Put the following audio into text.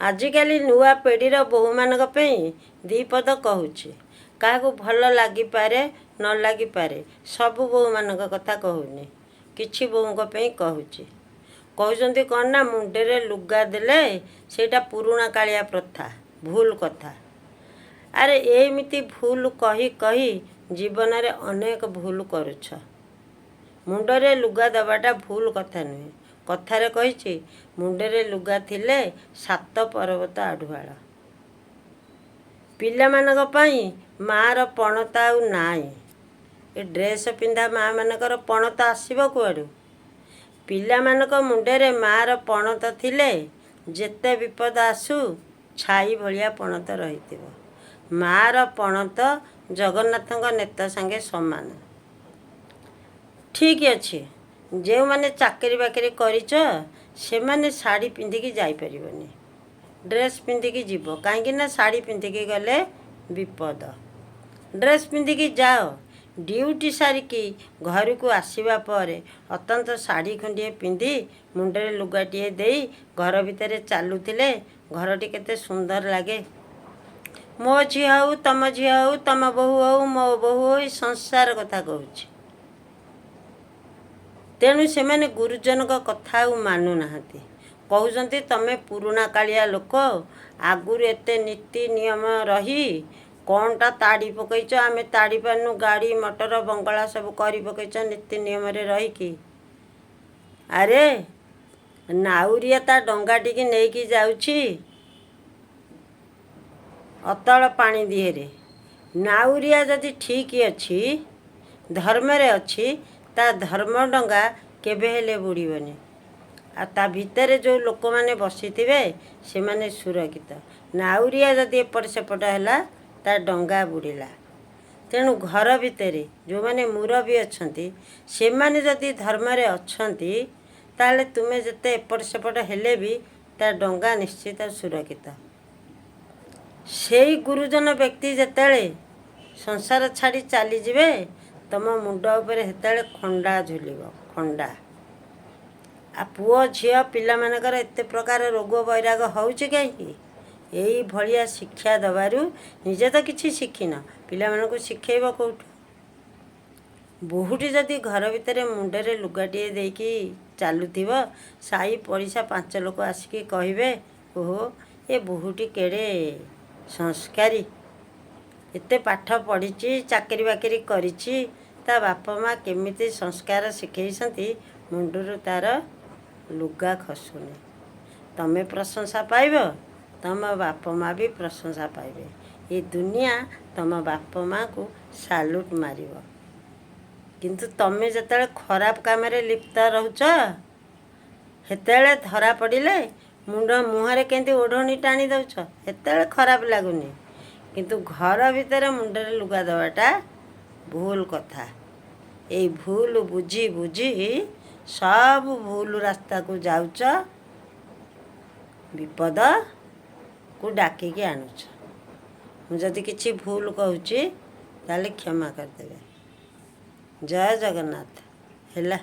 आजिकल नुआ पीढ़ीर बोहू मानक दी पद कहूँ क्या भल लगिपारे न लगिपारे सबू बोहू मान कथा कहूनी किछि बोहूं कहूँ कहते कौन ना मुंडे लुगा देले सेटा पुराणा कालिया प्रथा भूल कथा। अरे एमिति भूल कही कही जीवन रे अनेक भूल करुछ। मुंडरे लुगा दबाटा भूल कथा नुहे। कथारे कही मुंडरे लुगा थिले सात पर्वत आढ़ुआल। पिला मानक पई मार पणता आउ नाई। ए ड्रेस पिंधा माँ मानकर पणत आसीबो कुआडू। पिला मानक मुंडरे मार पणत थिले जेते विपद आसू छाई भलिया पणत रहिथिबो। मार पणत जगन्नाथंक नेत संगे समान। ठीक अच्छे जो मैंने चाकरी बाकरी करिच से माने साड़ी पिंधिकी जाई परिबनी। ड्रेस पिंधिकी जीव कहीं ना साड़ी पिंधिकी गले विपद। ड्रेस पिंधिकी जाओ ड्यूटी सारिकी घर को आसवा पर अत्यंत साड़ी खंडिए पिंधि मुंडे लुगाटिए दे घर भितर चलुले घरटी केते सुंदर लगे। मो झी हूँ तम झी हूँ तम बोहू हूँ मो बोहू हो संसार कथा कहूँ। तेणु से मैंने गुरुजन का कथा मानु नाहंती। कहते तमें पुराणा कालिया लोक आगुर एते नीति नियम रही कौनटा ताड़ी पकईच आमे ताड़ी पानु गाड़ी मटर बंगला सब करी पकईच नीति नियम रे रही कि। अरे नाउरिया ता डंगा टिकी नेकी जाउछि अतल पानी दिहरे। नाउरिया जदि ठीक अच्छी धर्म रे अच्छी ता धर्म डंगा केबे हेले बुड़ीबनी। आ ता भितर जो लोक माने बसिथिबे से माने सुरक्षित। नाउरिया जदि एपट सेपट हैला ता डंगा बुड़ीला। तेणु घर भितर जो माने मुरबी अछंती से माने जदि धर्म रे अछंती ताले तुमे जते एपट सेपट हेले भी ता डंगा निश्चित सुरक्षित। सेई गुरुजन व्यक्ति जतेले संसार छाड़ी चली जिवे तम मुंड उपरे हेतेले खंडा झुलिब खंडा। आ पुओ झियो पिला मानकर एते प्रकार रोग वैराग होउछि कहीं यही भलिया शिक्षा दबारू निजे तो किछि शिखिन पिला मानकु शिखेइब कोठु। बोहुटी जदि घर भितर मुंडरे लुगाटिए देकी चालुथिब साई पड़िशा पांच लोक आसिकी कहिबे ओहो ए बोहुटी केड़े संस्कारी एते पाठ पढ़ी चाकरी बाकरी करिछि ता बापा माँ केमिति संस्कार शिखेइसंती मुंडरू तार लुगा खसुनी। तमें प्रशंसा पाइब तम बापा माँ भी प्रशंसा पाइबे। ये दुनिया तम बापा माँ को सालुट मारिब। किंतु तमें जतले खराब काम रे लिप्त रहुच हेतेले धरा पड़िले मुंड मुहरे केंती ओढ़णी टाणी दउछ हेतेले खराब लागुनी। किंतु घर भितर मुंडरे लुगा दबाटा भूल कथा। ये भूल बुझी बुझी सब भूल रास्ता को जाउच विपद को डाकिकी आणुछ। जदि किछि भूल कहूँ ताले क्षमा करदेवे। जय जगन्नाथ। हैला।